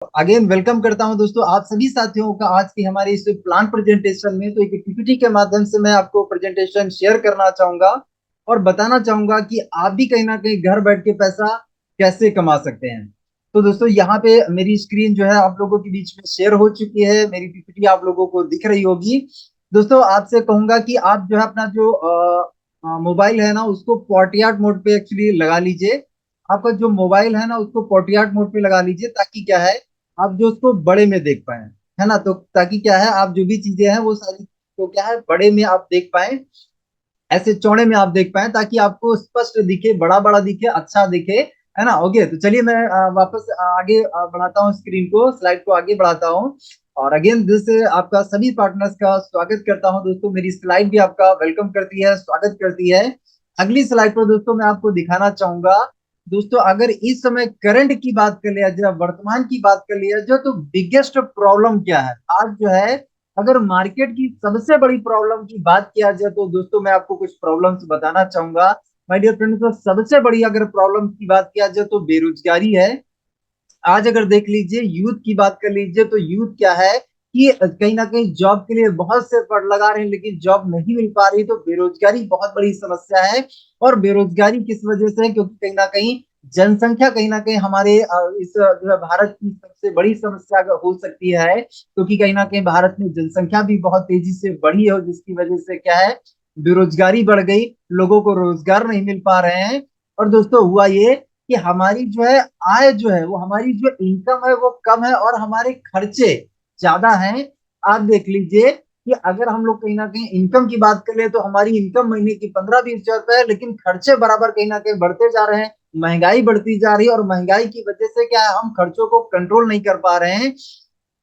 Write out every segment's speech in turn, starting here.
Again welcome करता हूं दोस्तों आप सभी साथियों का आज की हमारी इस प्लान प्रेजेंटेशन में। तो एक पीपीटी के माध्यम से मैं आपको प्रेजेंटेशन शेयर करना चाहूंगा और बताना चाहूंगा कि आप भी कहीं ना कहीं घर बैठ के पैसा कैसे कमा सकते हैं। तो दोस्तों यहाँ पे मेरी स्क्रीन जो है आप लोगों के बीच में शेयर हो चुकी है, मेरी पीपीटी आप लोगों को दिख रही होगी। दोस्तों आपसे कहूंगा कि आप जो है अपना जो मोबाइल है ना उसको पोर्ट्रेट मोड पे एक्चुअली लगा लीजिए। आपका जो मोबाइल है ना उसको पोर्ट्रेट मोड पे लगा लीजिए ताकि क्या है आप जो उसको बड़े में देख पाए, है ना। तो ताकि क्या है आप जो भी चीजें हैं वो सारी तो क्या है बड़े में आप देख पाए, ऐसे चौड़े में आप देख पाए ताकि आपको स्पष्ट दिखे, बड़ा बड़ा दिखे, अच्छा दिखे, है ना। ओके तो चलिए मैं वापस आगे बढ़ाता हूँ, स्क्रीन को स्लाइड को आगे बढ़ाता हूँ। और अगेन दिल से आपका सभी पार्टनर्स का स्वागत करता हूँ दोस्तों। मेरी स्लाइड भी आपका वेलकम करती है, स्वागत करती है। अगली स्लाइड पर दोस्तों मैं आपको दिखाना चाहूंगा। दोस्तों अगर इस समय करंट की बात कर लिया जाए, वर्तमान की बात कर लिया जाए, तो बिगेस्ट प्रॉब्लम क्या है आज जो है। अगर मार्केट की सबसे बड़ी प्रॉब्लम की बात किया जाए तो दोस्तों मैं आपको कुछ प्रॉब्लम्स बताना चाहूंगा माय डियर फ्रेंड्स। तो सबसे बड़ी अगर प्रॉब्लम की बात किया जाए तो बेरोजगारी है। आज अगर देख लीजिए यूथ की बात कर लीजिए तो यूथ क्या है कि कहीं ना कहीं जॉब के लिए बहुत से पढ़ लगा रहे हैं लेकिन जॉब नहीं मिल पा रही। तो बेरोजगारी बहुत बड़ी समस्या है। और बेरोजगारी किस वजह से है, क्योंकि कहीं ना कहीं जनसंख्या कहीं ना कहीं हमारे इस जो है भारत की सबसे बड़ी समस्या हो सकती है, क्योंकि कहीं ना कहीं भारत में जनसंख्या भी बहुत तेजी से बढ़ी है और जिसकी वजह से क्या है बेरोजगारी बढ़ गई, लोगों को रोजगार नहीं मिल पा रहे हैं। और दोस्तों हुआ ये कि हमारी जो है आय जो है वो हमारी जो इनकम है वो कम है और हमारे खर्चे ज्यादा हैं। आप देख लीजिए कि अगर हम लोग कहीं ना कहीं इनकम की बात कर ले तो हमारी इनकम महीने की 15-20 हजार रुपए है, लेकिन खर्चे बराबर कहीं ना कहीं बढ़ते जा रहे हैं। महंगाई बढ़ती जा रही है और महंगाई की वजह से क्या है हम खर्चों को कंट्रोल नहीं कर पा रहे हैं।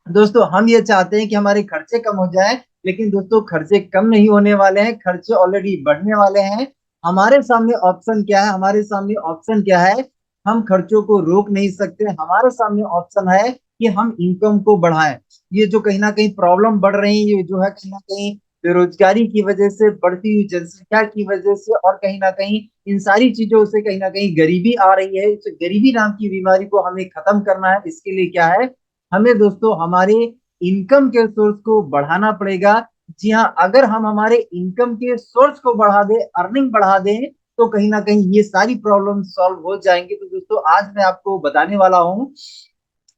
दोस्तों हम ये चाहते हैं कि हमारे खर्चे कम हो जाए, लेकिन दोस्तों खर्चे कम नहीं होने वाले हैं, खर्चे ऑलरेडी बढ़ने वाले हैं। हमारे सामने ऑप्शन क्या है, हमारे सामने ऑप्शन क्या है, हम खर्चों को रोक नहीं सकते। हमारे सामने ऑप्शन है कि हम इनकम को बढ़ाएं। ये जो कहीं ना कहीं प्रॉब्लम बढ़ रही है, ये जो है कहीं ना कहीं बेरोजगारी की वजह से, बढ़ती हुई जनसंख्या की वजह से और कहीं ना कहीं इन सारी चीजों से कहीं ना कहीं गरीबी आ रही है। इस गरीबी नाम की बीमारी को हमें खत्म करना है। इसके लिए क्या है हमें दोस्तों हमारे इनकम के सोर्स को बढ़ाना पड़ेगा। जी हाँ, अगर हम हमारे इनकम के सोर्स को बढ़ा दें, अर्निंग बढ़ा दें, तो कहीं ना कहीं ये सारी प्रॉब्लम सॉल्व हो जाएंगे। तो दोस्तों आज मैं आपको बताने वाला हूँ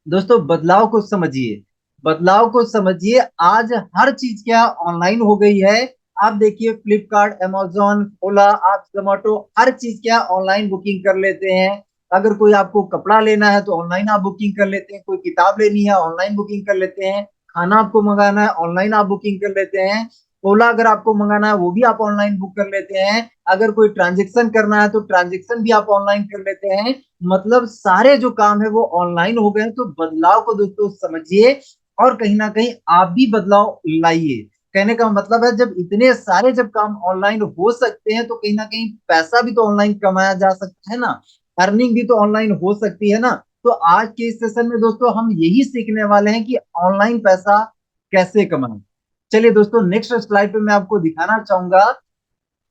दोस्तों बदलाव को समझिए, बदलाव को समझिए। आज हर चीज क्या ऑनलाइन हो गई है। आप देखिए फ्लिपकार्ट, अमेजोन, ओला, आप जोमेटो, हर चीज क्या ऑनलाइन बुकिंग कर लेते हैं। अगर कोई आपको कपड़ा लेना है तो ऑनलाइन आप बुकिंग कर लेते हैं, कोई किताब लेनी है ऑनलाइन बुकिंग कर लेते हैं, खाना आपको मंगाना है ऑनलाइन आप बुकिंग कर लेते हैं। ओला अगर आपको मंगाना है वो भी आप ऑनलाइन बुक कर लेते हैं। अगर कोई ट्रांजेक्शन करना है तो ट्रांजेक्शन भी आप ऑनलाइन कर लेते हैं। मतलब सारे जो काम है वो ऑनलाइन हो गए हैं। तो बदलाव को दोस्तों समझिए और कहीं ना कहीं आप भी बदलाव लाइए। कहने का मतलब है जब इतने सारे जब काम ऑनलाइन हो सकते हैं तो कहीं ना कहीं पैसा भी तो ऑनलाइन कमाया जा सकता है ना, अर्निंग भी तो ऑनलाइन हो सकती है ना। तो आज के इस सेशन में दोस्तों हम यही सीखने वाले हैं कि ऑनलाइन पैसा कैसे कमाएं। चलिए दोस्तों नेक्स्ट स्लाइड पे मैं आपको दिखाना चाहूंगा।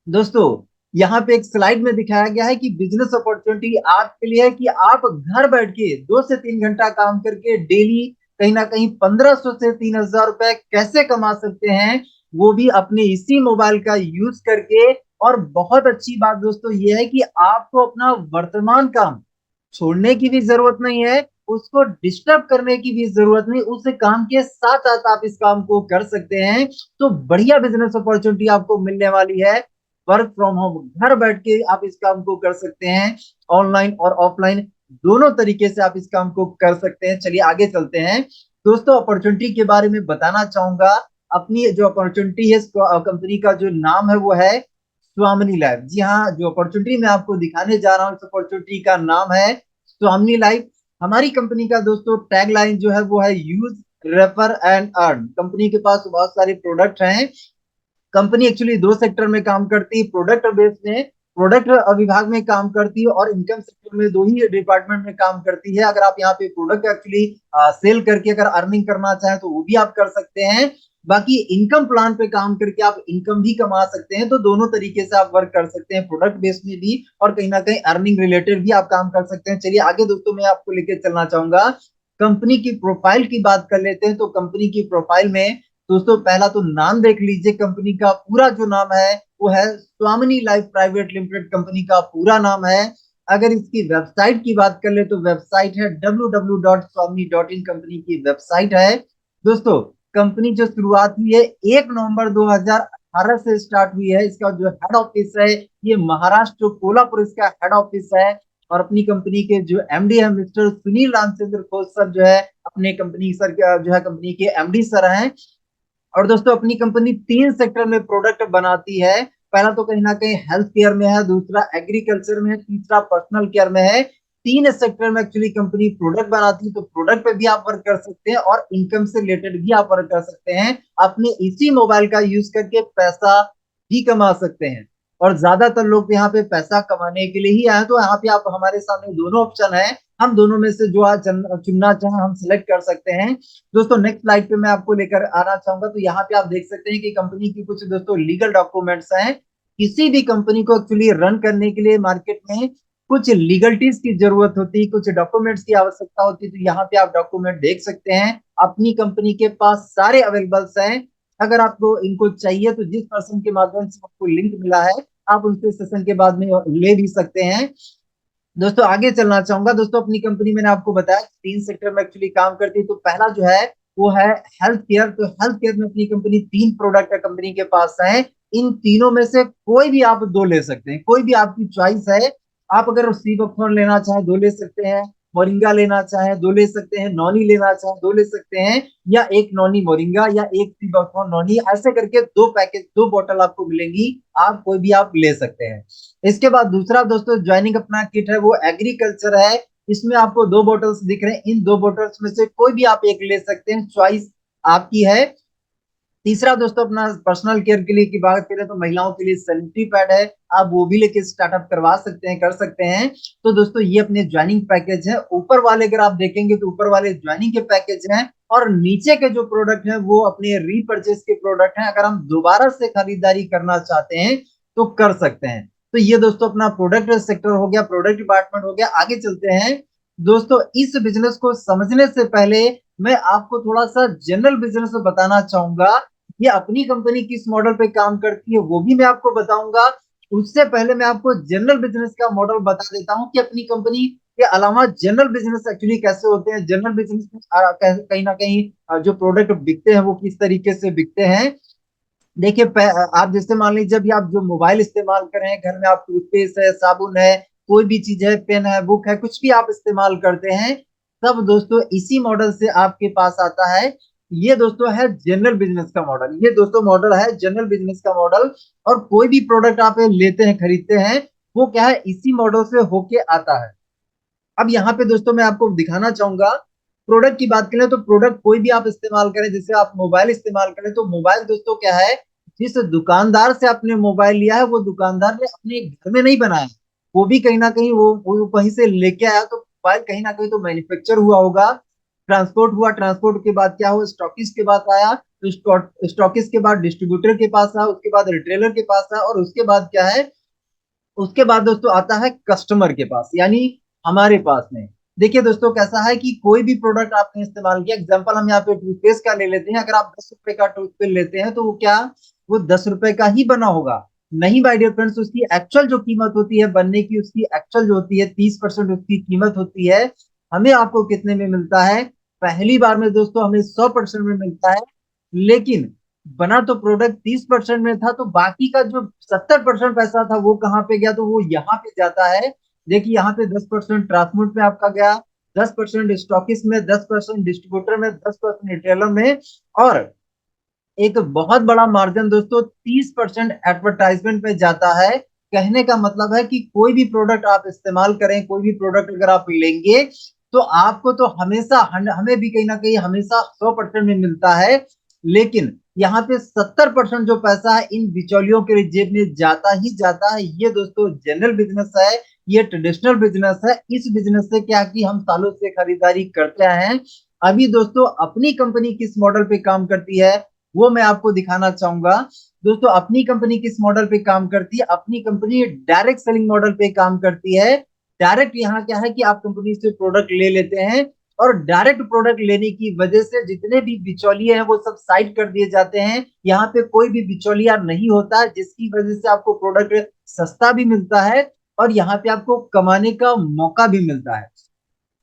दोस्तों यहाँ पे एक स्लाइड में दिखाया गया है कि बिजनेस अपॉर्चुनिटी आपके लिए है कि आप घर बैठ के 2 से 3 घंटा काम करके डेली कहीं ना कहीं 1500 से 3000 रुपए कैसे कमा सकते हैं, वो भी अपने इसी मोबाइल का यूज करके। और बहुत अच्छी बात दोस्तों ये है कि आपको अपना वर्तमान काम छोड़ने की भी जरूरत नहीं है, उसको डिस्टर्ब करने की भी जरूरत नहीं, उस काम के साथ साथ आप इस काम को कर सकते हैं। तो बढ़िया बिजनेस अपॉर्चुनिटी आपको मिलने वाली है। वर्क फ्रॉम होम घर बैठ के आप इस काम को कर सकते हैं, ऑनलाइन और ऑफलाइन दोनों तरीके से आप इस काम को कर सकते हैं। चलिए आगे चलते हैं दोस्तों, अपॉर्चुनिटी के बारे में बताना चाहूंगा। अपनी जो अपॉर्चुनिटी है कंपनी का जो नाम है वो है स्वामिनी लाइफ। जी हाँ, जो अपॉर्चुनिटी मैं आपको दिखाने जा रहा हूँ इस अपॉर्चुनिटी का नाम है स्वामिनी लाइफ। हमारी कंपनी का दोस्तों टैगलाइन जो है वो है use, refer and earn. Company के पास बहुत सारे प्रोडक्ट हैं। कंपनी एक्चुअली 2 सेक्टर में काम करती है, प्रोडक्ट बेस में, प्रोडक्ट विभाग में काम करती है और इनकम सेक्टर में, दो ही डिपार्टमेंट में काम करती है। अगर आप यहाँ पे प्रोडक्ट एक्चुअली सेल करके अगर अर्निंग करना चाहें तो वो भी आप कर सकते हैं। बाकी इनकम प्लान पे काम करके आप इनकम भी कमा सकते हैं। तो दोनों तरीके से आप वर्क कर सकते हैं, प्रोडक्ट बेस में भी और कहीं ना कहीं अर्निंग रिलेटेड भी आप काम कर सकते हैं। चलिए आगे दोस्तों मैं आपको लेके चलना चाहूंगा। कंपनी की प्रोफाइल की बात कर लेते हैं तो कंपनी की प्रोफाइल में दोस्तों पहला तो नाम देख लीजिए। कंपनी का पूरा जो नाम है वो है स्वामिनी लाइफ प्राइवेट लिमिटेड, कंपनी का पूरा नाम है। अगर इसकी वेबसाइट की बात कर ले तो वेबसाइट है www.swamini.in, कंपनी की वेबसाइट है। दोस्तों कंपनी जो शुरुआत हुई है 1 नवंबर 2018 से स्टार्ट हुई है। इसका जो हेड ऑफिस है ये महाराष्ट्र, जो कोल्हापुर इसका हेड ऑफिस है। और अपनी कंपनी के जो एमडी है मिस्टर सुनील रामचंद्र खोस सर जो है अपने कंपनी सर जो है कंपनी के एमडी सर हैं। और दोस्तों अपनी कंपनी 3 सेक्टर में प्रोडक्ट बनाती है। पहला तो कहीं ना कहीं हेल्थ केयर में है, दूसरा एग्रीकल्चर में है, तीसरा पर्सनल केयर में है। 3 सेक्टर में एक्चुअली कंपनी प्रोडक्ट बनाती है। तो प्रोडक्ट पे भी आप वर्क कर सकते हैं और इनकम से रिलेटेड भी आप वर्क कर सकते हैं। अपने इसी मोबाइल का यूज करके पैसा भी कमा सकते हैं। और ज्यादातर लोग यहाँ पे पैसा कमाने के लिए ही आए। तो यहाँ पे आप हमारे सामने दोनों ऑप्शन है, हम दोनों में से जो आज चुनना चाहें हम सिलेक्ट कर सकते हैं। दोस्तों नेक्स्ट स्लाइड पे मैं आपको लेकर आना चाहूंगा। तो यहाँ पे आप देख सकते हैं कि कंपनी की कुछ दोस्तों लीगल डॉक्यूमेंट्स हैं। किसी भी कंपनी को एक्चुअली रन करने के लिए मार्केट में कुछ लीगलिटीज की जरूरत होती है, कुछ डॉक्यूमेंट्स की आवश्यकता होती है। तो यहाँ पे आप डॉक्यूमेंट देख सकते हैं, अपनी कंपनी के पास सारे अवेलेबल्स हैं। अगर आपको इनको चाहिए तो जिस पर्सन के माध्यम से आपको लिंक मिला है आप उनसे सेशन के बाद में ले भी सकते हैं। दोस्तों आगे चलना चाहूंगा। दोस्तों अपनी कंपनी मैंने आपको बताया 3 सेक्टर में एक्चुअली काम करती है। तो पहला जो है वो है हेल्थ केयर। तो हेल्थ केयर में अपनी कंपनी 3 प्रोडक्ट कंपनी के पास है। इन तीनों में से कोई भी आप 2 ले सकते हैं, कोई भी आपकी चॉइस है। आप अगर सीबोफ्लोर लेना चाहें 2 ले सकते हैं, मोरिंगा लेना चाहें 2 ले सकते हैं, नॉनी लेना चाहें 2 ले सकते हैं, या एक नॉनी मोरिंगा या एक सीबोफ्लोर नॉनी, ऐसे करके 2 पैकेज 2 बोतल आपको मिलेंगी। आप कोई भी आप ले सकते हैं। इसके बाद दूसरा दोस्तों ज्वाइनिंग अपना किट है वो एग्रीकल्चर है। इसमें आपको 2 बोतल्स दिख रहे हैं, इन 2 बोतल्स में से कोई भी आप एक ले सकते हैं, चॉइस आपकी है। तीसरा दोस्तों अपना पर्सनल केयर के लिए की बात करें तो महिलाओं के लिए सैनिटरी पैड है, आप वो भी लेके स्टार्टअप करवा सकते हैं, कर सकते हैं। तो दोस्तों ये अपने ज्वाइनिंग पैकेज है। ऊपर वाले अगर आप देखेंगे तो ऊपर वाले ज्वाइनिंग के पैकेज हैं, और नीचे के जो प्रोडक्ट हैं वो अपने रीपर्चेस के प्रोडक्ट हैं। अगर हम दोबारा से खरीदारी करना चाहते हैं तो कर सकते हैं। तो ये दोस्तों अपना प्रोडक्ट सेक्टर हो गया, प्रोडक्ट डिपार्टमेंट हो गया। आगे चलते हैं। दोस्तों इस बिजनेस को समझने से पहले मैं आपको थोड़ा सा जनरल बिजनेस बताना चाहूंगा। ये अपनी कंपनी किस मॉडल पे काम करती है वो भी मैं आपको बताऊंगा। उससे पहले मैं आपको जनरल बिजनेस का मॉडल बता देता हूँ कि अपनी कंपनी के अलावा जनरल बिजनेस एक्चुअली कैसे होते हैं। जनरल बिजनेस में कहीं ना कहीं जो प्रोडक्ट बिकते हैं वो किस तरीके से बिकते हैं। देखिए आप जैसे मान लीजिए जब आप जो मोबाइल इस्तेमाल कर रहे हैं, घर में आप टूथपेस्ट है, साबुन है, कोई भी चीज है, पेन है, बुक है, कुछ भी आप इस्तेमाल करते हैं, सब दोस्तों इसी मॉडल से आपके पास आता है। ये दोस्तों है जनरल बिजनेस का मॉडल। ये दोस्तों मॉडल है जनरल बिजनेस का मॉडल। और कोई भी प्रोडक्ट आप लेते हैं, खरीदते हैं, वो क्या है इसी मॉडल से होके आता है। अब यहाँ पे दोस्तों मैं आपको दिखाना चाहूंगा। प्रोडक्ट की बात करें तो प्रोडक्ट कोई भी आप इस्तेमाल करें, जैसे आप मोबाइल इस्तेमाल करें तो मोबाइल दोस्तों क्या है, जिस दुकानदार से आपने मोबाइल लिया है वो दुकानदार ने अपने घर में नहीं बनाया, वो भी कहीं ना कहीं वो कहीं से लेके आया। तो मोबाइल कहीं ना कहीं तो मैन्युफैक्चर हुआ होगा, ट्रांसपोर्ट हुआ, ट्रांसपोर्ट के बाद क्या हुआ, स्टॉकिस्ट के पास आया, तो स्टॉकिस्ट के बाद डिस्ट्रीब्यूटर के पास आया, उसके बाद रिटेलर के पास आया, और उसके बाद क्या है, उसके बाद दोस्तों आता है कस्टमर के पास, यानी हमारे पास में। देखिए दोस्तों कैसा है कि कोई भी प्रोडक्ट आपने इस्तेमाल किया, एग्जांपल हम यहाँ पे टूथपेस्ट का ले लेते हैं। अगर आप 10 रुपए का टूथपेस्ट लेते हैं तो वो क्या, वो 10 रुपए का ही बना होगा? नहीं माय डियर फ्रेंड्स, उसकी एक्चुअल जो कीमत होती है बनने की, उसकी एक्चुअल जो होती है 30% उसकी कीमत होती है। हमें आपको कितने में मिलता है? पहली बार में दोस्तों हमें 100% में मिलता है। लेकिन बना तो प्रोडक्ट 30% में था, तो बाकी का जो 70% पैसा था वो कहाँ पे गया? तो वो यहाँ पे जाता है। देखिए यहाँ पे 10% ट्रांसपोर्ट में आपका गया, 10% स्टॉकिस्ट में, 10% डिस्ट्रीब्यूटर में, 10% रिटेलर में, और एक बहुत बड़ा मार्जिन दोस्तों 30% एडवर्टाइजमेंट पे जाता है। कहने का मतलब है कि कोई भी प्रोडक्ट आप इस्तेमाल करें, कोई भी प्रोडक्ट अगर आप लेंगे तो आपको तो हमेशा हमें भी कहीं ना कहीं हमेशा 100% में मिलता है। लेकिन यहाँ पे 70% जो पैसा है इन बिचौलियों के जेब में जाता ही जाता है। ये दोस्तों जनरल बिजनेस है, ये ट्रेडिशनल बिजनेस है। इस बिजनेस से क्या कि हम सालों से खरीदारी करते हैं। अभी दोस्तों अपनी कंपनी किस मॉडल पे काम करती है वो मैं आपको दिखाना चाहूंगा। दोस्तों अपनी कंपनी किस मॉडल पे काम करती है? अपनी कंपनी डायरेक्ट सेलिंग मॉडल पे काम करती है। डायरेक्ट यहाँ क्या है कि आप कंपनी से प्रोडक्ट ले लेते हैं और डायरेक्ट प्रोडक्ट लेने की वजह से जितने भी बिचौलिए हैं वो सब साइड कर दिए जाते हैं। यहाँ पे कोई भी बिचौलिया नहीं होता, जिसकी वजह से आपको प्रोडक्ट सस्ता भी मिलता है और यहाँ पे आपको कमाने का मौका भी मिलता है।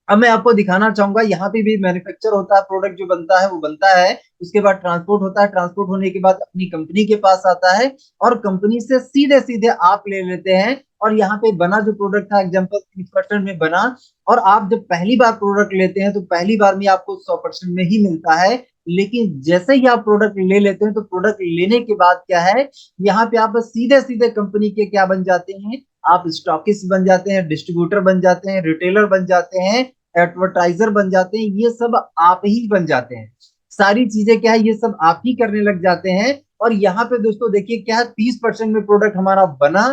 अब मैं आपको दिखाना चाहूंगा, यहाँ पे भी मैन्युफैक्चर होता है, प्रोडक्ट जो बनता है वो बनता है, उसके बाद ट्रांसपोर्ट होता है, ट्रांसपोर्ट होने के बाद अपनी कंपनी के पास आता है और कंपनी से सीधे सीधे आप ले लेते हैं। और यहाँ पे बना जो प्रोडक्ट था एग्जाम्पल 30% में बना, और आप जब पहली बार प्रोडक्ट लेते हैं तो पहली बार में आपको 100% में ही मिलता है। लेकिन जैसे ही आप प्रोडक्ट ले लेते हैं तो प्रोडक्ट लेने के बाद क्या है, यहाँ पे आप सीधे सीधे कंपनी के क्या बन जाते हैं, आप स्टॉकिस्ट बन जाते हैं, डिस्ट्रीब्यूटर बन जाते हैं, रिटेलर बन जाते हैं, एडवर्टाइजर बन जाते हैं, ये सब आप ही बन जाते हैं। सारी चीजें क्या है, ये सब आप ही करने लग जाते हैं। और यहाँ पे दोस्तों देखिए क्या है, 30% में प्रोडक्ट हमारा बना,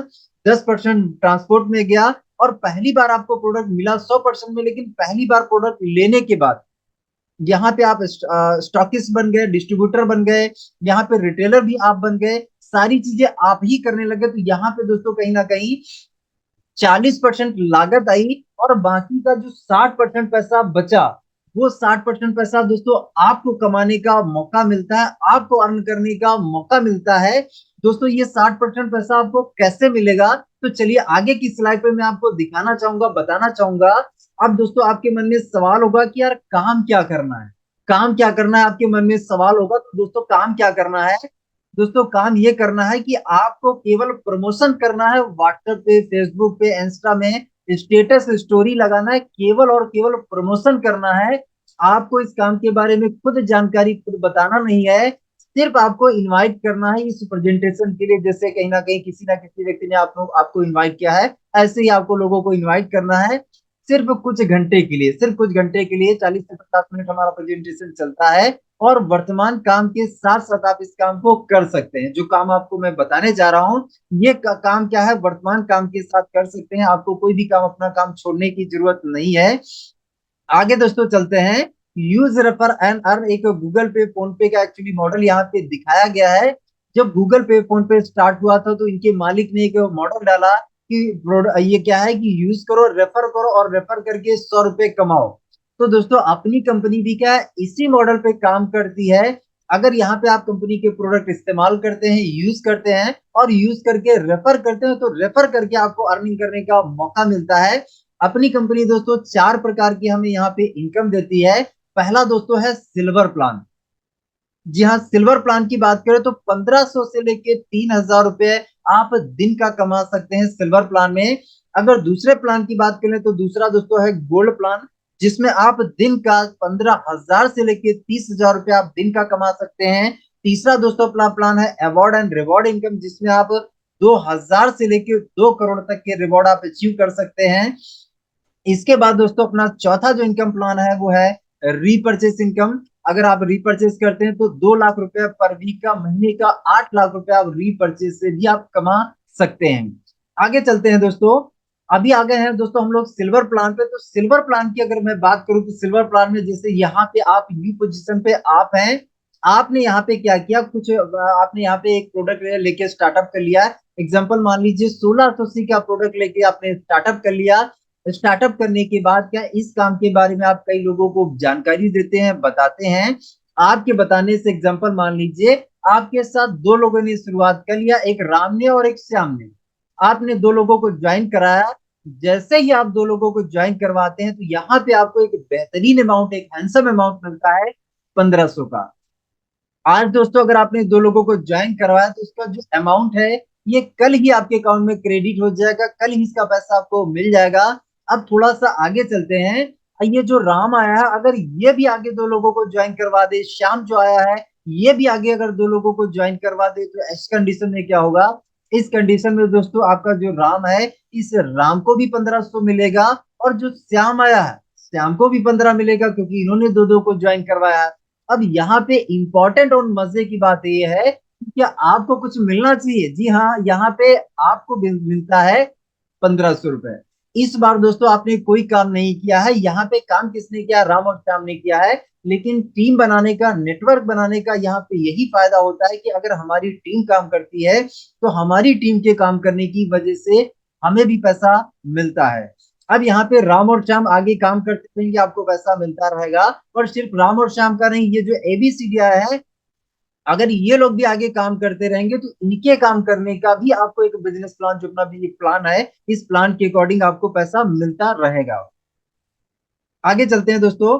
10% ट्रांसपोर्ट में गया, और पहली बार आपको प्रोडक्ट मिला 100% में। लेकिन पहली बार प्रोडक्ट लेने के बाद यहाँ पे आप स्टॉकिस्ट बन गए, डिस्ट्रीब्यूटर बन गए, यहाँ पे रिटेलर भी आप बन गए, सारी चीजें आप ही करने लगे। तो यहाँ पे दोस्तों कहीं ना कहीं 40% लागत आई और बाकी का जो 60% पैसा बचा, वो 60% पैसा दोस्तों आपको कमाने का मौका मिलता है, आपको अर्न करने का मौका मिलता है। दोस्तों ये 60% पैसा आपको कैसे मिलेगा, तो चलिए आगे की स्लाइड पे मैं आपको दिखाना चाहूंगा, बताना चाहूंगा। अब दोस्तों आपके मन में सवाल होगा कि यार काम क्या करना है, काम क्या करना है, आपके मन में सवाल होगा। तो दोस्तों काम क्या करना है, दोस्तों काम ये करना है कि आपको केवल प्रमोशन करना है, व्हाट्सएप पे, फेसबुक पे, इंस्टा में स्टेटस स्टोरी लगाना है, केवल और केवल प्रमोशन करना है। आपको इस काम के बारे में खुद जानकारी खुद बताना नहीं है, सिर्फ आपको इनवाइट करना है इस प्रेजेंटेशन के लिए। जैसे कहीं ना किसी व्यक्ति ने आपको इनवाइट किया है, ऐसे ही आपको लोगों को इनवाइट करना है, सिर्फ कुछ घंटे के लिए, सिर्फ कुछ घंटे के लिए 40 से 50 मिनट हमारा प्रेजेंटेशन चलता है। और वर्तमान काम के साथ साथ आप इस काम को कर सकते हैं। जो काम आपको मैं बताने जा रहा हूँ, ये काम क्या है, वर्तमान काम के साथ कर सकते हैं, आपको कोई भी काम अपना काम छोड़ने की जरूरत नहीं है। आगे दोस्तों चलते हैं। यूज रेफर एंड अर्न एक गूगल पे फोन पे का एक्चुअली मॉडल यहाँ पे दिखाया गया है। जब गूगल पे फोन पे स्टार्ट हुआ था तो इनके मालिक ने एक मॉडल डाला कि ये क्या है कि यूज करो, रेफर करो और रेफर करके 100 रुपए कमाओ। तो दोस्तों अपनी कंपनी भी क्या है, इसी मॉडल पे काम करती है। अगर यहाँ पे आप कंपनी के प्रोडक्ट इस्तेमाल करते हैं, यूज करते हैं और यूज करके रेफर करते हैं, तो रेफर करके आपको अर्निंग करने का मौका मिलता है। अपनी कंपनी दोस्तों 4 प्रकार की हमें यहाँ पे इनकम देती है। पहला दोस्तों है सिल्वर प्लान। जी हाँ, सिल्वर प्लान की बात करें तो 1500 से लेके 3000 रुपए आप दिन का कमा सकते हैं सिल्वर प्लान में। अगर दूसरे प्लान की बात करें तो दूसरा दोस्तों है गोल्ड प्लान, जिसमें आप दिन का 15,000 से लेके 30,000 रुपए आप दिन का कमा सकते हैं। तीसरा दोस्तों अपना प्लान है अवार्ड एंड रिवॉर्ड इनकम, जिसमें आप 2,000 से लेके 2 करोड़ तक के रिवॉर्ड आप अचीव कर सकते हैं। इसके बाद दोस्तों अपना चौथा जो इनकम प्लान है वो है रीपर्चेस इनकम। अगर आप रीपर्चेस करते हैं तो 2 लाख रुपए पर वीक का, महीने का 8 लाख रुपए आप रीपर्चेस से भी आप कमा सकते हैं। आगे चलते हैं दोस्तों। अभी आ गए हैं दोस्तों हम लोग सिल्वर प्लान पे। तो सिल्वर प्लान की अगर मैं बात करूं तो सिल्वर प्लान में जैसे यहाँ पे आप न्यू पोजीशन पे आप हैं, आपने यहाँ पे क्या किया, कुछ आपने यहाँ पे एक प्रोडक्ट लेके स्टार्टअप कर लिया है। एग्जाम्पल मान लीजिए 1680 का प्रोडक्ट लेके आपने स्टार्टअप कर लिया। स्टार्टअप करने के बाद क्या इस काम के बारे में आप कई लोगों को जानकारी देते हैं, बताते हैं। आपके बताने से एग्जांपल मान लीजिए आपके साथ दो लोगों ने शुरुआत कर लिया, एक राम ने और एक श्याम ने। आपने दो लोगों को ज्वाइन कराया। जैसे ही आप दो लोगों को ज्वाइन करवाते हैं तो यहाँ पे आपको एक बेहतरीन अमाउंट, एक हैंडसम अमाउंट मिलता है 1500 का। आज दोस्तों अगर आपने दो लोगों को ज्वाइन करवाया तो उसका जो अमाउंट है ये कल ही आपके अकाउंट में क्रेडिट हो जाएगा, कल ही इसका पैसा आपको मिल जाएगा। अब थोड़ा सा आगे चलते हैं। ये जो राम आया है, अगर ये भी आगे दो लोगों को ज्वाइन करवा दे, श्याम जो आया है ये भी आगे अगर दो लोगों को ज्वाइन करवा दे, तो इस कंडीशन में क्या होगा, इस कंडीशन में दोस्तों आपका जो राम है, इस राम को भी 1500 मिलेगा, और जो श्याम आया है श्याम को भी 15 मिलेगा, क्योंकि इन्होंने दो दो को ज्वाइन करवाया है। अब यहाँ पे इंपॉर्टेंट और मजे की बात ये है कि क्या आपको कुछ मिलना चाहिए। जी हाँ, यहाँ पे आपको मिलता है 1500 रुपए। इस बार दोस्तों आपने कोई काम नहीं किया है, यहाँ पे काम किसने किया, राम और श्याम ने किया है। लेकिन टीम बनाने का, नेटवर्क बनाने का यहाँ पे यही फायदा होता है कि अगर हमारी टीम काम करती है तो हमारी टीम के काम करने की वजह से हमें भी पैसा मिलता है। अब यहाँ पे राम और श्याम आगे काम करते रहेंगे, आपको पैसा मिलता रहेगा। और सिर्फ राम और श्याम का नहीं, ये जो एबीसीडी है, अगर ये लोग भी आगे काम करते रहेंगे तो इनके काम करने का भी आपको एक बिजनेस प्लान, जो अपना भी एक प्लान है, इस प्लान के अकॉर्डिंग आपको पैसा मिलता रहेगा। आगे चलते हैं दोस्तों।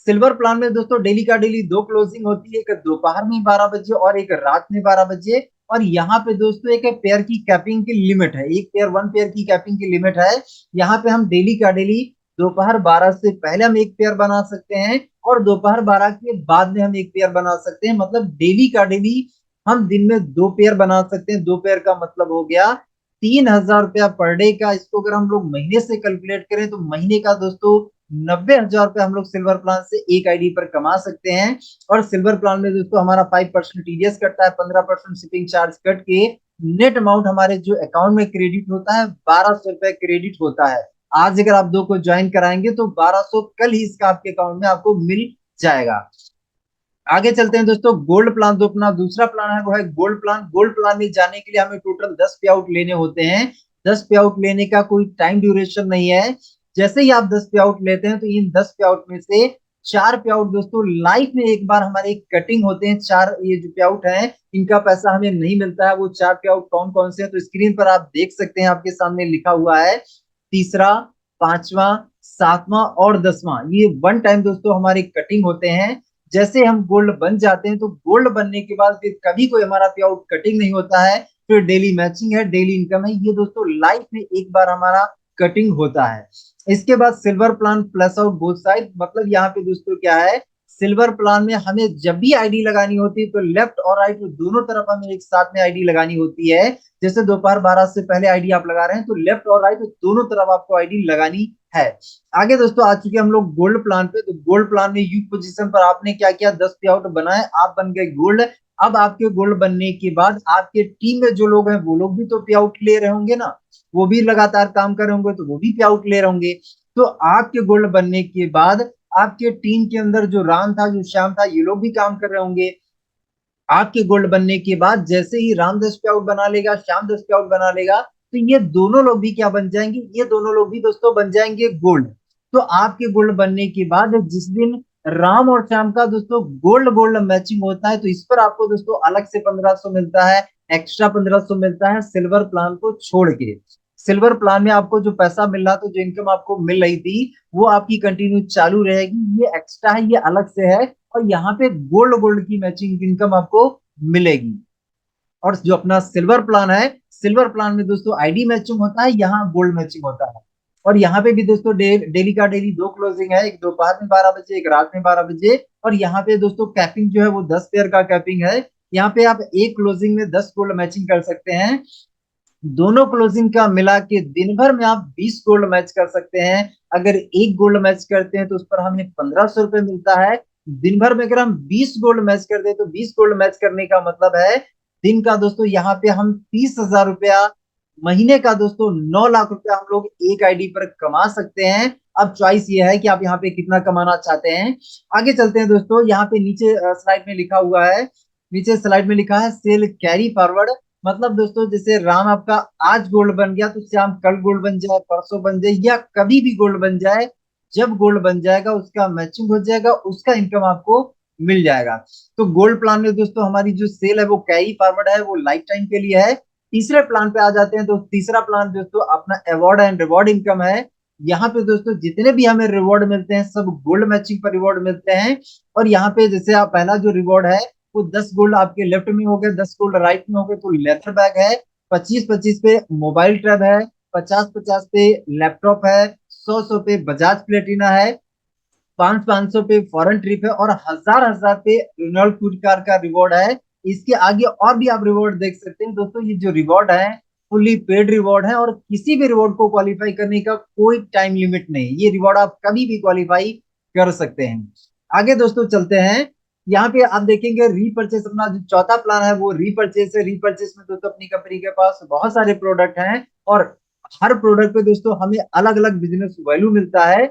सिल्वर प्लान में दोस्तों डेली का डेली दो क्लोजिंग होती है, एक दोपहर में 12 बजे और एक रात में 12 बजे। और यहाँ पे दोस्तों एक पेयर की कैपिंग की लिमिट है, एक पेयर, वन पेयर की कैपिंग की लिमिट है। यहाँ पे हम डेली का डेली दोपहर 12 से पहले हम एक पेयर बना सकते हैं, और दोपहर 12 के बाद में हम एक पेयर बना सकते हैं। मतलब डेली का डेली हम दिन में दो पेयर बना सकते हैं। दो पेयर का मतलब हो गया 3,000 रुपया पर डे का। इसको अगर हम लोग महीने से कैलकुलेट करें तो महीने का दोस्तों 90,000 रुपया हम लोग सिल्वर प्लान से एक आईडी पर कमा सकते हैं। और सिल्वर प्लान में दोस्तों हमारा 5% टीडीएस कटता है, 15% शिपिंग चार्ज कट के नेट अमाउंट हमारे जो अकाउंट में क्रेडिट होता है 1,200 रुपया क्रेडिट होता है। आज अगर आप दो को ज्वाइन कराएंगे तो 1,200 कल ही इसका आपके अकाउंट में आपको मिल जाएगा। आगे चलते हैं दोस्तों। गोल्ड प्लान, जो अपना दूसरा प्लान है वो है गोल्ड प्लान। गोल्ड प्लान में जाने के लिए हमें टोटल 10 पे आउट लेने होते हैं। 10 पे आउट लेने का कोई टाइम ड्यूरेशन नहीं है। जैसे ही आप 10 पे आउट लेते हैं तो इन 10 पे आउट में से 4 पे आउट दोस्तों लाइफ में एक बार हमारे कटिंग होते हैं। 4 ये जो पे आउट है इनका पैसा हमें नहीं मिलता है। वो 4 पे आउट कौन कौन से हैं तो स्क्रीन पर आप देख सकते हैं, आपके सामने लिखा हुआ है। तीसरा, पांचवा, सातवां और 10वां, ये वन टाइम दोस्तों हमारे कटिंग होते हैं। जैसे हम गोल्ड बन जाते हैं तो गोल्ड बनने के बाद फिर कभी कोई हमारा पे आउट कटिंग नहीं होता है। फिर डेली मैचिंग है, डेली इनकम है, ये दोस्तों लाइफ में एक बार हमारा कटिंग होता है। इसके बाद silver plan plus out both side. मतलब यहाँ पे दोस्तों क्या है, सिल्वर प्लान में हमें जब भी आईडी लगानी होती है तो लेफ्ट और राइट दोनों तरफ हमें एक साथ में आईडी लगानी होती है। जैसे दोपहर 12 से पहले आईडी आप लगा रहे हैं तो लेफ्ट और राइट दोनों तरफ आपको आईडी लगानी है। आगे दोस्तों आ चुके हम लोग गोल्ड प्लान पे। तो गोल्ड प्लान में यू पोजीशन पर आपने क्या किया, 10 पे आउट बनाए, आप बन गए गोल्ड। अब आपके गोल्ड बनने के बाद आपके टीम में जो लोग हैं वो लोग भी तो पे आउट ले रहे होंगे ना, वो भी लगातार काम कर रहे होंगे तो वो भी पे आउट ले रहे होंगे। तो आपके गोल्ड बनने के बाद आपके टीम के अंदर जो राम था, जो श्याम था, ये लोग भी काम कर रहे होंगे। आपके गोल्ड बनने के बाद जैसे ही राम 10 पे आउट बना लेगा, श्याम 10 पे आउट बना लेगा, तो ये दोनों लोग भी क्या बन जाएंगे, ये दोनों लोग भी दोस्तों बन जाएंगे गोल्ड। तो आपके गोल्ड बनने के बाद जिस दिन राम और श्याम का दोस्तों गोल्ड गोल्ड मैचिंग होता है तो इस पर आपको दोस्तों अलग से 1,500 मिलता है, एक्स्ट्रा 1,500 मिलता है सिल्वर प्लान को छोड़ के। सिल्वर प्लान में आपको जो पैसा मिल रहा था, जो इनकम आपको मिल रही थी, वो आपकी कंटिन्यू चालू रहेगी। ये एक्स्ट्रा है, ये अलग से है। और यहाँ पे गोल्ड गोल्ड की मैचिंग इनकम आपको मिलेगी। और जो अपना सिल्वर प्लान है, सिल्वर प्लान में दोस्तों आईडी मैचिंग होता है, यहाँ गोल्ड मैचिंग होता है। और यहाँ पे भी दोस्तों डेली का डेली दो क्लोजिंग है, एक दोपहर में 12 बजे, एक रात में 12 बजे। और यहाँ पे दोस्तों कैपिंग जो है वो 10 पेयर का कैपिंग है। यहाँ पे आप एक क्लोजिंग में 10 गोल्ड मैचिंग कर सकते हैं। दोनों क्लोजिंग का मिला के दिन भर में आप 20 गोल्ड मैच कर सकते हैं। अगर एक गोल्ड मैच करते हैं तो उस पर हमें 1,500 रुपये मिलता है। दिन भर में अगर हम 20 गोल्ड मैच कर दे तो 20 गोल्ड मैच करने का मतलब है दिन का दोस्तों यहाँ पे हम 30,000 रुपया, महीने का दोस्तों 9 लाख रुपया हम लोग एक आईडी पर कमा सकते हैं। अब चॉइस ये है कि आप यहाँ पे कितना कमाना चाहते हैं। आगे चलते हैं दोस्तों। यहाँ पे नीचे स्लाइड में लिखा हुआ है, नीचे स्लाइड में लिखा है सेल कैरी फॉरवर्ड। मतलब दोस्तों जैसे राम आपका आज गोल्ड बन गया तो श्याम कल गोल्ड बन जाए, परसों बन जाए, या कभी भी गोल्ड बन जाए, जब गोल्ड बन जाएगा उसका मैचिंग हो जाएगा, उसका इनकम आपको मिल जाएगा। तो गोल्ड प्लान में दोस्तों हमारी जो सेल है वो कैरी फॉरवर्ड है, वो लाइफ टाइम के लिए है। तीसरे प्लान पे आ जाते हैं। तो तीसरा प्लान दोस्तों अपना अवार्ड एंड रिवॉर्ड इनकम है। यहाँ पे दोस्तों जितने भी हमें रिवॉर्ड मिलते हैं सब गोल्ड मैचिंग पर रिवॉर्ड मिलते हैं। और यहाँ पे जैसे आप पहला जो रिवॉर्ड है वो 10 गोल्ड आपके लेफ्ट में हो गए, 10 गोल्ड राइट में हो गए तो लेदर बैग है। 25-25 पे मोबाइल ट्रैब है, 50-50 पे लैपटॉप है, 100-100 पे बजाज प्लेटिना है, 500-500 पे फॉरेन ट्रिप है, और 1,000-1,000 पे रेनॉल्ट क्विड कार का रिवॉर्ड है। इसके आगे और भी आप रिवॉर्ड देख सकते हैं दोस्तों। ये जो रिवॉर्ड है फुल्ली पेड रिवॉर्ड है, और किसी भी रिवॉर्ड को क्वालिफाई करने का कोई टाइम लिमिट नहीं। ये रिवॉर्ड आप कभी भी क्वालिफाई कर सकते हैं। आगे दोस्तों चलते हैं। यहाँ पे आप देखेंगे रीपरचेस, अपना जो चौथा प्लान है वो रीपरचेस है। रीपरचेस में दोस्तों अपनी कंपनी के पास बहुत सारे प्रोडक्ट हैं, और हर प्रोडक्ट पे दोस्तों हमें अलग अलग बिजनेस वैल्यू मिलता है।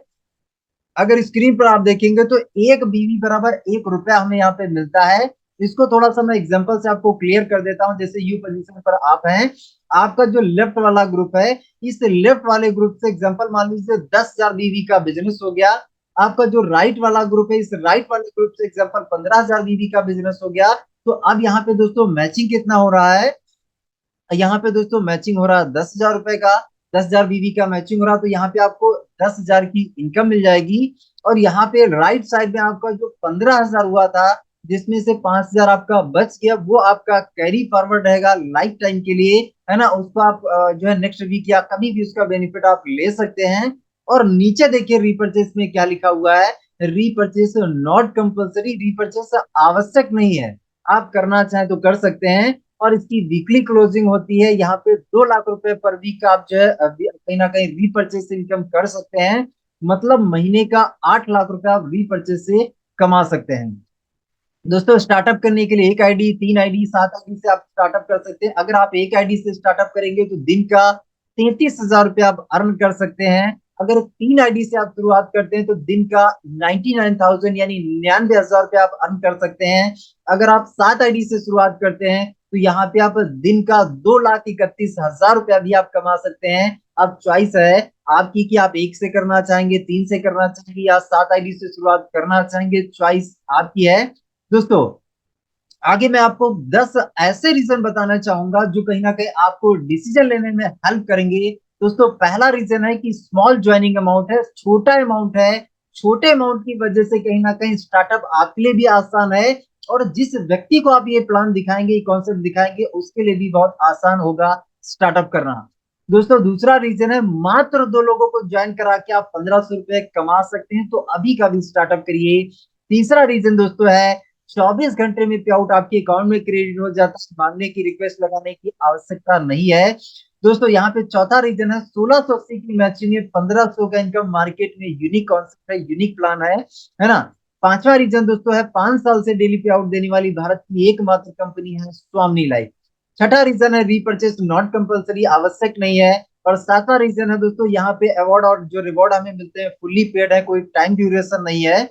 अगर स्क्रीन पर आप देखेंगे तो एक बीवी बराबर 1 रुपया हमें यहाँ पे मिलता है। इसको थोड़ा सा मैं एग्जांपल से आपको क्लियर कर देता हूँ। जैसे यू पोजीशन पर आप हैं, आपका जो लेफ्ट वाला ग्रुप है, इस लेफ्ट वाले ग्रुप से एग्जांपल मान लीजिए 10,000 बीवी का बिजनेस हो गया। आपका जो राइट वाला ग्रुप है, इस राइट वाले ग्रुप से एग्जांपल 15,000 बीवी का बिजनेस हो गया। तो अब यहाँ पे दोस्तों मैचिंग कितना हो रहा है, यहाँ पे दोस्तों मैचिंग हो रहा है 10,000 रुपए का। 10,000 बीवी का मैचिंग हो रहा है, तो यहाँ पे आपको 10,000 की इनकम मिल जाएगी। और यहाँ पे राइट साइड में आपका जो 15,000 हुआ था, जिसमें से 5,000 आपका बच गया, वो आपका कैरी फॉरवर्ड रहेगा लाइफ टाइम के लिए, है ना। उसको आप जो है नेक्स्ट वीक या कभी भी उसका बेनिफिट आप ले सकते हैं। और नीचे देखिए रीपर्चेस में क्या लिखा हुआ है, रीपर्चेस नॉट कंपल्सरी, रीपर्चेस आवश्यक नहीं है, आप करना चाहें तो कर सकते हैं। और इसकी वीकली क्लोजिंग होती है, यहाँ पे 2 लाख रुपए पर वीक आप जो है कहीं ना कहीं रीपर्चेस इनकम कर सकते हैं। मतलब महीने का 8 लाख रुपए आप रीपर्चेस से कमा सकते हैं। दोस्तों स्टार्टअप करने के लिए 1 आईडी, 3 आईडी, 7 आईडी से आप स्टार्टअप कर सकते हैं। अगर आप 1 आईडी से स्टार्टअप करेंगे तो दिन का 33,000 रुपये आप अर्न कर सकते हैं। अगर 3 आईडी से आप शुरुआत करते हैं तो दिन का 99,000 यानी 99,000 रुपये आप अर्न कर सकते हैं। अगर आप 7 आईडी से शुरुआत करते हैं तो यहाँ पे आप दिन का 2,31,000 रुपया भी आप कमा सकते हैं। अब चॉइस है आपकी कि आप 1 से करना चाहेंगे, 3 से करना चाहेंगे या 7 आईडी से शुरुआत करना चाहेंगे, चॉइस आपकी है। दोस्तों आगे मैं आपको 10 ऐसे रीजन बताना चाहूंगा जो कहीं ना कहीं आपको डिसीजन लेने में हेल्प करेंगे। दोस्तों पहला रीजन है कि स्मॉल ज्वाइनिंग अमाउंट है, छोटा अमाउंट है। छोटे अमाउंट की वजह से कहीं ना कहीं स्टार्टअप आपके लिए भी आसान है, और जिस व्यक्ति को आप ये प्लान दिखाएंगे, ये कॉन्सेप्ट दिखाएंगे, उसके लिए भी बहुत आसान होगा स्टार्टअप करना। दोस्तों दूसरा रीजन है मात्र 2 लोगों को ज्वाइन करा के आप 1,500 रुपए कमा सकते हैं, तो अभी का भी स्टार्टअप करिए। तीसरा रीजन दोस्तों है 24 घंटे में पे आउट आपके अकाउंट में क्रेडिट हो जाता है, मांगने की रिक्वेस्ट लगाने की आवश्यकता नहीं है। दोस्तों यहाँ पे चौथा रीजन है 1,680 की मैचिंग है, 1,500 का इनकम, मार्केट में यूनिक कॉन्सेप्ट है, यूनिक प्लान है ना। पांचवा रीजन दोस्तों है 5 साल से डेली पे आउट देने वाली भारत की एकमात्र कंपनी है स्वामी लाइफ। छठा रीजन है रीपर्चेस नॉट कंपलसरी, आवश्यक नहीं है। और सातवां रीजन है दोस्तों यहाँ पे अवार्ड और जो रिवॉर्ड हमें मिलते हैं फुल्ली पेड है, कोई टाइम ड्यूरेशन नहीं है।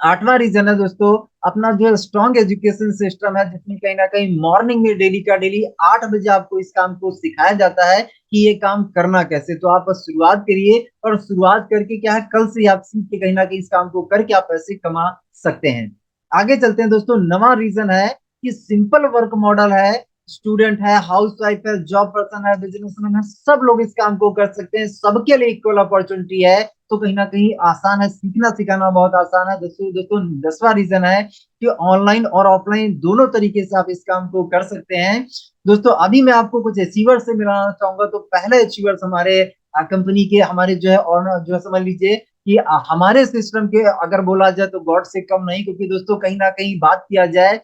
आठवां रीजन है दोस्तों अपना जो स्ट्रॉन्ग एजुकेशन सिस्टम है, जिसमें कहीं ना कहीं मॉर्निंग में डेली का डेली 8 बजे आपको इस काम को सिखाया जाता है कि ये काम करना कैसे। तो आप बस शुरुआत करिए, और शुरुआत करके क्या है, कल से आप सीख के कहीं ना कहीं इस काम को करके आप पैसे कमा सकते हैं। आगे चलते हैं दोस्तों। नवा रीजन है कि सिंपल वर्क मॉडल है, स्टूडेंट है, हाउस वाइफ है, जॉब पर्सन है, बिजनेसमैन है, सब लोग इस काम को कर सकते हैं, सबके लिए इक्वल अपॉर्चुनिटी है। तो कहीं ना कहीं आसान है, सीखना सिखाना बहुत आसान है। दोस्तों दोस्तों 10वां रीजन है कि ऑनलाइन और ऑफलाइन दोनों तरीके से आप इस काम को कर सकते हैं। दोस्तों अभी मैं आपको कुछ अचीवर्स से मिलाना चाहूंगा। तो पहले अचीवर्स हमारे कंपनी के, हमारे जो है ऑनर, जो समझ लीजिए कि हमारे सिस्टम के अगर बोला जाए तो गॉड से कम नहीं, क्योंकि दोस्तों कहीं ना कहीं बात किया जाए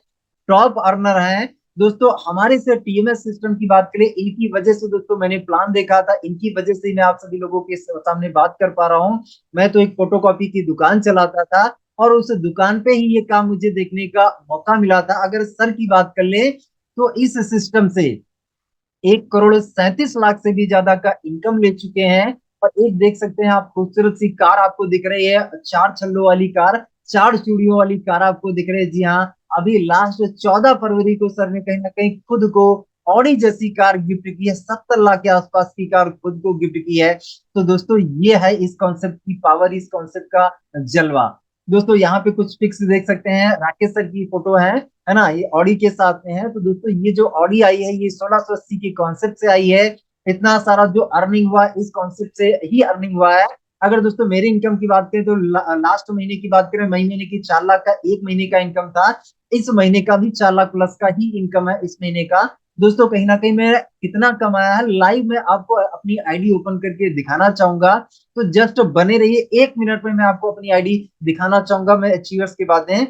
टॉप अर्नर हैं। दोस्तों हमारे से टीएमएस सिस्टम की बात करें, इनकी वजह से दोस्तों मैंने प्लान देखा था, इनकी वजह से मैं आप सभी लोगों के सामने बात कर पा रहा हूँ। मैं तो एक फोटोकॉपी की दुकान चलाता था, और उस दुकान पे ही ये काम मुझे देखने का मौका मिला था। अगर सर की बात कर ले तो इस सिस्टम से 1,37,00,000 से भी ज्यादा का इनकम ले चुके हैं। और एक देख सकते हैं आप, खूबसूरत सी कार आपको दिख रही है, 4 छल्लों वाली कार, 4 चूड़ियों वाली कार आपको दिख रही है। जी हाँ, अभी लास्ट 14 फरवरी को सर ने कहीं ना कहीं खुद को ऑडी जैसी कार गिफ्ट की है, 70 लाख के आसपास की कार खुद को गिफ्ट की है। तो दोस्तों ये है इस कॉन्सेप्ट की पावर, इस कॉन्सेप्ट का जलवा। दोस्तों यहाँ पे कुछ पिक्स देख सकते हैं, राकेश सर की फोटो है ना, ये ऑडी के साथ में है। तो दोस्तों ये जो ऑडी आई है, ये 1,680 के कॉन्सेप्ट से आई है। इतना सारा जो अर्निंग हुआ इस कॉन्सेप्ट से ही अर्निंग हुआ है। अगर दोस्तों मेरी इनकम की बात करें तो लास्ट महीने की बात करें, मई महीने की 4 लाख का एक महीने का इनकम था। इस महीने का भी 4 लाख प्लस का ही इनकम है इस महीने का। दोस्तों कहीं ना कहीं मैं कितना कमाया है लाइव में आपको अपनी आईडी ओपन करके दिखाना चाहूंगा। तो जस्ट बने रहिए, 1 मिनट में मैं आपको अपनी आईडी दिखाना चाहूंगा, मैं अचीवर्स की बातें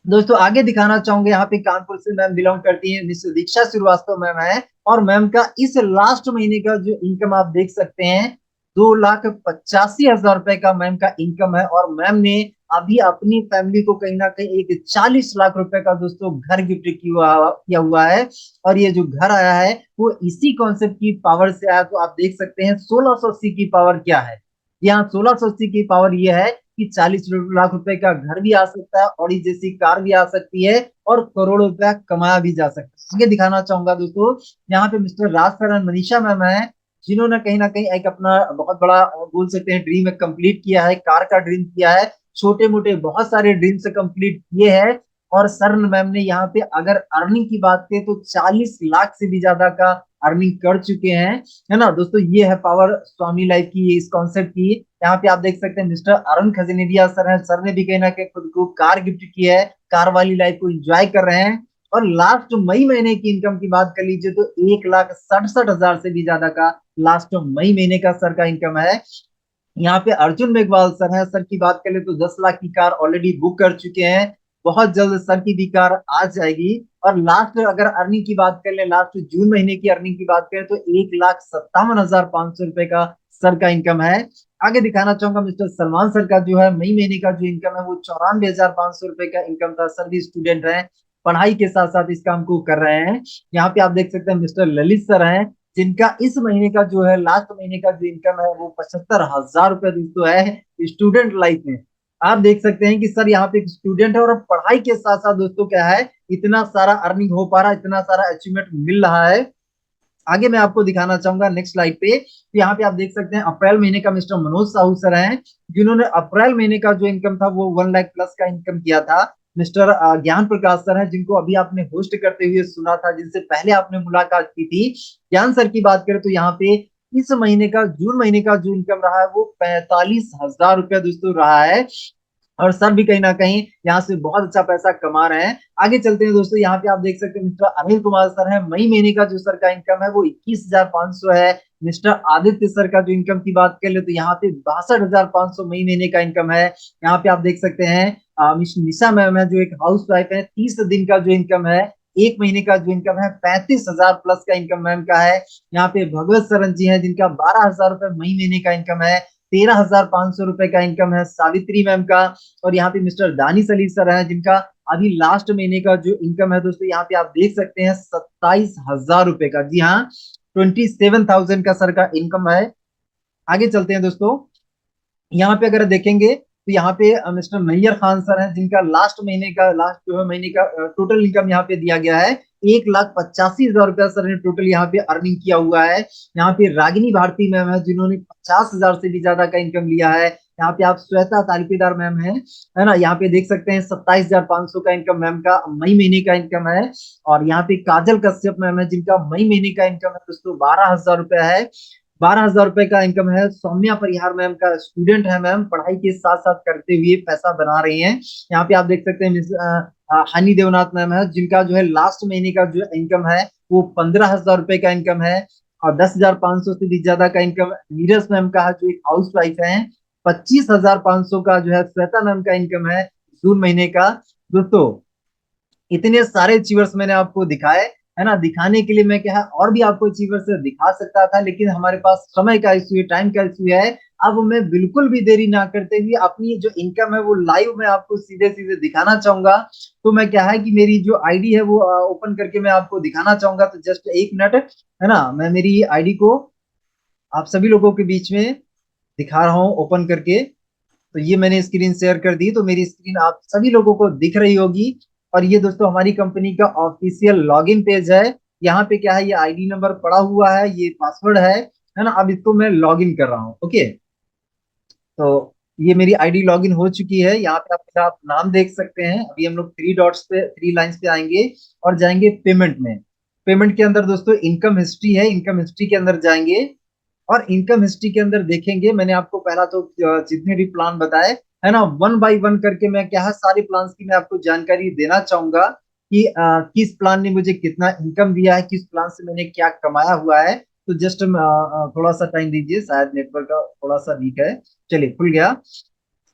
दोस्तों आगे दिखाना चाहूंगे। यहाँ पे कानपुर से मैम बिलोंग करती है, मिस दीक्षा श्रीवास्तव मैम है। और मैम का इस लास्ट महीने का जो इनकम आप देख सकते हैं, 2,85,000 रुपए का मैम का इनकम है। और मैम ने अभी अपनी फैमिली को कहीं ना कहीं एक 40 लाख रुपए का दोस्तों घर गिफ्ट किया हुआ है। और ये जो घर आया है वो इसी कॉन्सेप्ट की पावर से आया। तो आप देख सकते हैं 1,680 की पावर क्या है। यहाँ 1,680 की पावर ये है कि 40 लाख रुपए का घर भी आ सकता है, ऑडी जैसी कार भी आ सकती है, और करोड़ों रुपया कमाया भी जा सकता है। आगे दिखाना चाहूंगा दोस्तों, यहाँ पे mister Raj sir and Manisha ma'am है, जिन्होंने कहीं ना कहीं एक अपना बहुत बड़ा बोल सकते हैं ड्रीम कंप्लीट किया है, कार का ड्रीम किया है, छोटे मोटे बहुत सारे ड्रीम्स कंप्लीट किए हैं। और सर मैम ने यहाँ पे अगर अर्निंग की बात करें तो 40 लाख से भी ज्यादा का अर्निंग कर चुके हैं, है ना दोस्तों। ये है पावर स्वामी लाइफ की, इस कॉन्सेप्ट की। यहाँ पे आप देख सकते हैं मिस्टर अरुण खजनेरिया सर है, सर ने भी कहीं ना कहीं खुद को कार गिफ्ट की है, कार वाली लाइफ को एंजॉय कर रहे हैं। और लास्ट मई महीने की इनकम की बात कर लीजिए तो 1,67,000 से भी ज्यादा का लास्ट मई महीने का सर का इनकम है। यहाँ पे अर्जुन मेघवाल सर है, सर की बात करें तो 10 लाख की कार ऑलरेडी बुक कर चुके हैं, बहुत जल्द सर की भी कार आ जाएगी। और लास्ट अगर अर्निंग की बात कर ले, लास्ट जून महीने की अर्निंग की बात करें तो 1,57,500 रुपए का सर का इनकम है। आगे दिखाना चाहूंगा मिस्टर सलमान सर का जो है मई महीने का जो इनकम है वो 94,500 रुपए का इनकम था। सर भी स्टूडेंट है, पढ़ाई के साथ साथ इस काम को कर रहे हैं। यहाँ पे आप देख सकते हैं मिस्टर ललित सर हैं, जिनका इस महीने का जो है लास्ट महीने का जो इनकम है वो 75,000 रुपए दोस्तों है स्टूडेंट लाइफ में। आप देख सकते हैं कि सर यहाँ पे एक स्टूडेंट है और पढ़ाई के साथ साथ दोस्तों क्या है, इतना सारा अर्निंग हो पा रहा है, इतना सारा अचीवमेंट मिल रहा है। आगे मैं आपको दिखाना चाहूंगा नेक्स्ट स्लाइड पे, तो यहाँ पे आप देख सकते हैं अप्रैल महीने का मिस्टर मनोज साहू सर हैं, जिन्होंने अप्रैल महीने का जो इनकम था वो 1 लाख प्लस का इनकम किया था। मिस्टर ज्ञान प्रकाश सर हैं, जिनको अभी आपने होस्ट करते हुए सुना था, जिनसे पहले आपने मुलाकात की थी। ज्ञान सर की बात करें तो यहाँ पे इस महीने का जून महीने का जो इनकम रहा है वो 45,000 रुपया दोस्तों रहा है। और सर भी कहीं ना कहीं यहाँ से बहुत अच्छा पैसा कमा रहे हैं। आगे चलते हैं दोस्तों, यहाँ पे आप देख सकते हैं मिस्टर अनिल कुमार सर है, मई महीने का जो सर का इनकम है वो 21,500 है। मिस्टर आदित्य सर का जो इनकम की बात कर ले तो यहाँ पे 62,500 मई महीने का इनकम है। यहाँ पे आप देख सकते हैं मिस निशा मैम है, जो एक हाउस वाइफ है, 30 दिन का जो इनकम है, एक महीने का जो इनकम है 35,000 प्लस का इनकम मैम का है। यहाँ पे भगवत सरन जी है, जिनका 12,000 रुपए मई महीने का इनकम है, 13,500 रुपए का इनकम है सावित्री मैम का। और यहाँ पे मिस्टर दानिश अली सर है, जिनका अभी लास्ट महीने का जो इनकम है दोस्तों यहाँ पे आप देख सकते हैं 27,000 रुपए का। जी हाँ, 27,000 का सर का इनकम है। आगे चलते हैं दोस्तों, यहाँ पे अगर देखेंगे तो यहाँ पे मिस्टर नैयर खान सर हैं, जिनका लास्ट महीने का लास्ट जो है महीने का टोटल इनकम यहाँ पे दिया गया है 1,85,000 रुपया सर ने टोटल यहाँ पे अर्निंग किया हुआ है। यहाँ पे रागिनी भारती मैम है, जिन्होंने 50,000 से भी ज्यादा का इनकम लिया है। यहाँ पे आप श्वेता तालुकेदार मैम है ना, यहाँ पे देख सकते हैं 27,500 का इनकम मैम का मई महीने का इनकम है। और यहाँ पे काजल कश्यप मैम है, जिनका मई महीने का इनकम है दोस्तों 12,000 रुपया है। 12,000 रुपए का इनकम है। सौम्या परिहार मैम का स्टूडेंट है मैम, पढ़ाई के साथ साथ करते हुए पैसा बना रही हैं। यहाँ पे आप देख सकते हैं हनी देवनाथ मैम है, जिनका जो है लास्ट महीने का जो इनकम है वो 15,000 रुपए का इनकम है। और 10,500 से भी ज्यादा का इनकम नीरज मैम का है, जो एक हाउस वाइफ है। 25,500 का जो है श्वेता मैम का इनकम है जून महीने का। दोस्तों इतने सारे अचीवर्स मैंने आपको दिखाए, है ना, दिखाने के लिए मैं क्या है और भी आपको अचीवर्स दिखा सकता था, लेकिन हमारे पास समय का इशू है, टाइम का इशू है। अब मैं बिल्कुल भी देरी ना करते हुए अपनी जो इनकम है वो लाइव में आपको सीधे सीधे दिखाना चाहूंगा। तो मैं क्या है कि मेरी जो आईडी है वो ओपन करके मैं आपको दिखाना चाहूंगा। तो जस्ट 1 मिनट, है ना, मैं मेरी आईडी को आप सभी लोगों के बीच में दिखा रहा हूँ ओपन करके। तो ये मैंने स्क्रीन शेयर कर दी, तो मेरी स्क्रीन आप सभी लोगों को दिख रही होगी। और ये दोस्तों हमारी कंपनी का ऑफिशियल लॉगिन पेज है। यहाँ पे क्या है, ये आईडी नंबर पड़ा हुआ है, ये पासवर्ड है ना। अब इसको मैं लॉगिन कर रहा हूँ। ओके, तो ये मेरी आईडी लॉगिन हो चुकी है। यहाँ पे आप मेरा आप नाम देख सकते हैं। अभी हम लोग 3 डॉट्स पे 3 लाइन्स पे आएंगे और जाएंगे पेमेंट में। पेमेंट के अंदर दोस्तों इनकम हिस्ट्री है, इनकम हिस्ट्री के अंदर जाएंगे और इनकम हिस्ट्री के अंदर देखेंगे। मैंने आपको पहला तो जितने भी प्लान बताए, है ना, वन बाय वन करके मैं क्या है सारे प्लान की मैं आपको जानकारी देना चाहूंगा कि किस प्लान ने मुझे कितना इनकम दिया है, किस प्लान से मैंने क्या कमाया हुआ है। तो जस्ट थोड़ा सा टाइम दीजिए, शायद नेटवर्क का थोड़ा सा वीक है। चलिए, खुल गया।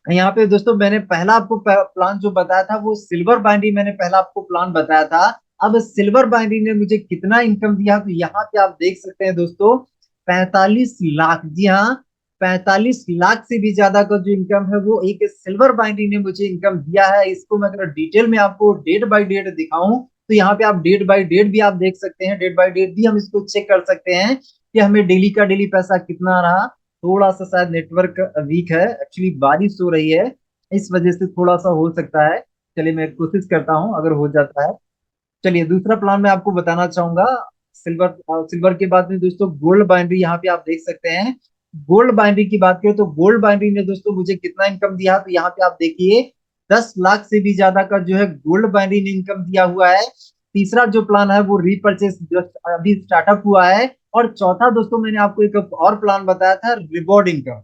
यहाँ पे दोस्तों मैंने पहला आपको प्लान जो बताया था वो सिल्वर बाइंड्री, मैंने पहला आपको प्लान बताया था। अब सिल्वर बाइंड्री ने मुझे कितना इनकम दिया, तो यहाँ पे आप देख सकते हैं दोस्तों 45 लाख। जी हाँ, 45 लाख से भी ज्यादा का जो इनकम है वो एक सिल्वर बाइंड्री ने मुझे इनकम दिया है। इसको मैं अगर डिटेल में आपको डेट बाय डेट दिखाऊं तो यहाँ पे आप डेट बाय डेट भी आप देख सकते हैं, डेट बाय डेट भी हम इसको चेक कर सकते हैं कि हमें डेली का डेली पैसा कितना रहा। थोड़ा सा शायद नेटवर्क वीक है, एक्चुअली बारिश हो रही है, इस वजह से थोड़ा सा हो सकता है। चलिए मैं कोशिश करता हूँ अगर हो जाता है। चलिए दूसरा प्लान मैं आपको बताना चाहूंगा। सिल्वर सिल्वर के बाद में दोस्तों गोल्ड बाइनरी यहाँ पे आप देख सकते हैं। गोल्ड बाइनरी की बात करें तो गोल्ड बाइनरी ने दोस्तों मुझे कितना इनकम दिया, तो यहाँ पे आप देखिए 10 लाख से भी ज्यादा का जो है गोल्ड बाइनरी ने इनकम दिया हुआ है। तीसरा जो प्लान है वो रीपर्चेस जस्ट अभी स्टार्टअप हुआ है। और चौथा दोस्तों मैंने आपको एक और प्लान बताया था, रिवॉर्ड इनकम।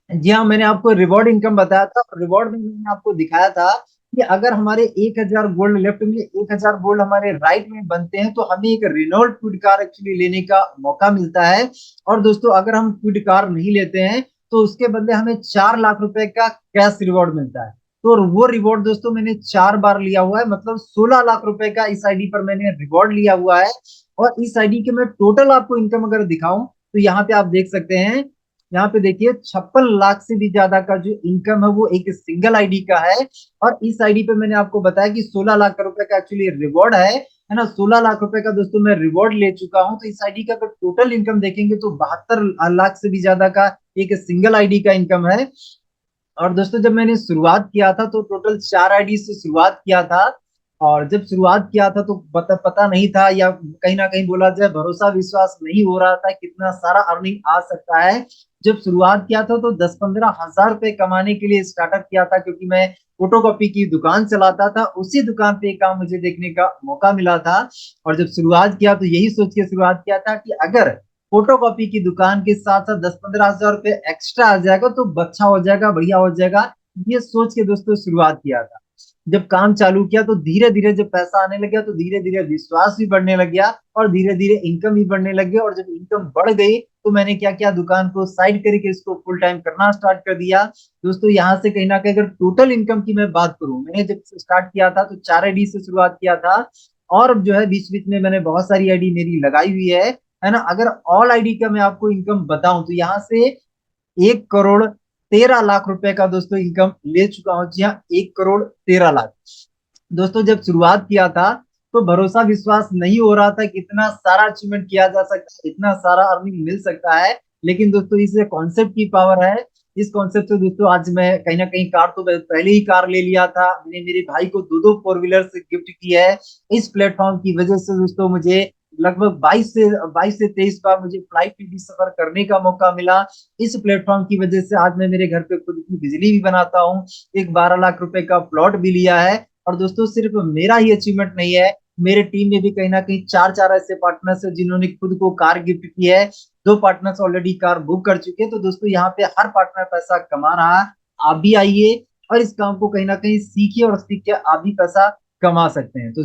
जी हाँ, मैंने आपको रिवॉर्ड इनकम बताया था। रिवॉर्ड में मैंने आपको दिखाया था कि अगर हमारे 1,000 गोल्ड लेफ्ट में, 1,000 गोल्ड हमारे राइट में बनते हैं, तो हमें एक रेनॉल्ट क्विड कार एक्चुअली लेने का मौका मिलता है। और दोस्तों अगर हम क्विड कार नहीं लेते हैं तो उसके बदले हमें 4 लाख रुपए का कैश रिवॉर्ड मिलता है। तो वो रिवॉर्ड दोस्तों मैंने 4 बार लिया हुआ है, मतलब 16 लाख रुपए का इस आईडी पर मैंने रिवॉर्ड लिया हुआ है। और इस आईडी के मैं टोटल आपको इनकम अगर दिखाऊं तो यहाँ पे आप देख सकते हैं। यहाँ पे देखिए 56 लाख से भी ज्यादा का जो इनकम है वो एक सिंगल आईडी का है। और इस आईडी पे मैंने आपको बताया कि 16 लाख रुपए का एक्चुअली रिवॉर्ड है ना। 16 लाख रुपए का दोस्तों मैं रिवॉर्ड ले चुका हूं। तो इस आईडी का अगर टोटल इनकम देखेंगे तो 72 लाख से भी ज्यादा का एक सिंगल आईडी का इनकम है। और दोस्तों जब मैंने शुरुआत किया था तो टोटल 4 आईडी से शुरुआत किया था। और जब शुरुआत किया था तो पता नहीं था, या कहीं ना कहीं बोला जाए भरोसा विश्वास नहीं हो रहा था कितना सारा अर्निंग आ सकता है। जब शुरुआत किया था तो 10-15 हजार रुपए कमाने के लिए स्टार्टअप किया था, क्योंकि मैं फोटोकॉपी की दुकान चलाता था, उसी दुकान पे काम मुझे देखने का मौका मिला था। और जब शुरुआत किया तो यही सोच के शुरुआत किया था कि अगर फोटोकॉपी की दुकान के साथ साथ 10-15 हजार रुपए एक्स्ट्रा आ जाएगा तो अच्छा हो जाएगा, बढ़िया हो जाएगा। ये सोच के दोस्तों शुरुआत किया था। जब काम चालू किया तो धीरे धीरे जब पैसा आने लग गया तो धीरे धीरे विश्वास भी बढ़ने लग गया और धीरे धीरे इनकम भी बढ़ने लग गया। और जब इनकम बढ़ गई तो मैंने क्या किया, दुकान को साइड करके इसको फुल टाइम करना स्टार्ट कर दिया। दोस्तों यहाँ से कहीं ना कहीं अगर टोटल इनकम की मैं बात करूं, मैंने जब स्टार्ट किया था तो 4 आईडी से शुरुआत किया था। और जो है बीच बीच में मैंने बहुत सारी आईडी मेरी लगाई हुई है ना। अगर ऑल आईडी का मैं आपको इनकम बताऊं तो यहाँ से 1,13 लाख रुपए का दोस्तों इनकम ले चुका हूं। जी हाँ, 1,13 लाख। दोस्तों जब शुरुआत किया था तो भरोसा विश्वास नहीं हो रहा था कि इतना सारा अचीवमेंट किया जा सकता है, इतना सारा अर्निंग मिल सकता है। लेकिन दोस्तों इस कॉन्सेप्ट की पावर है। इस कॉन्सेप्ट से दोस्तों आज मैं कहीं ना कहीं कार तो पहले ही कार ले लिया था, मैंने मेरे भाई को दो दो फोर व्हीलर से गिफ्ट की है। इस प्लेटफॉर्म की वजह से दोस्तों मुझे लगभग 22 से 23 बार मुझे फ्लाइट में भी सफर करने का मौका मिला। इस प्लेटफॉर्म की वजह से आज मैं मेरे घर पे खुद की बिजली भी बनाता हूँ। एक 12 लाख रुपए का प्लॉट भी लिया है। और दोस्तों सिर्फ मेरा ही अचीवमेंट नहीं है, मेरे टीम में भी कहीं ना कहीं चार चार ऐसे पार्टनर्स है जिन्होंने खुद को कार गिफ्ट की है। 2 पार्टनर्स ऑलरेडी कार बुक कर चुके हैं। तो दोस्तों यहाँ पे हर पार्टनर पैसा कमा रहा है। आप भी आइए और इस काम को कहीं ना कहीं सीखिए और सीख के आप भी पैसा कमा सकते हैं। तो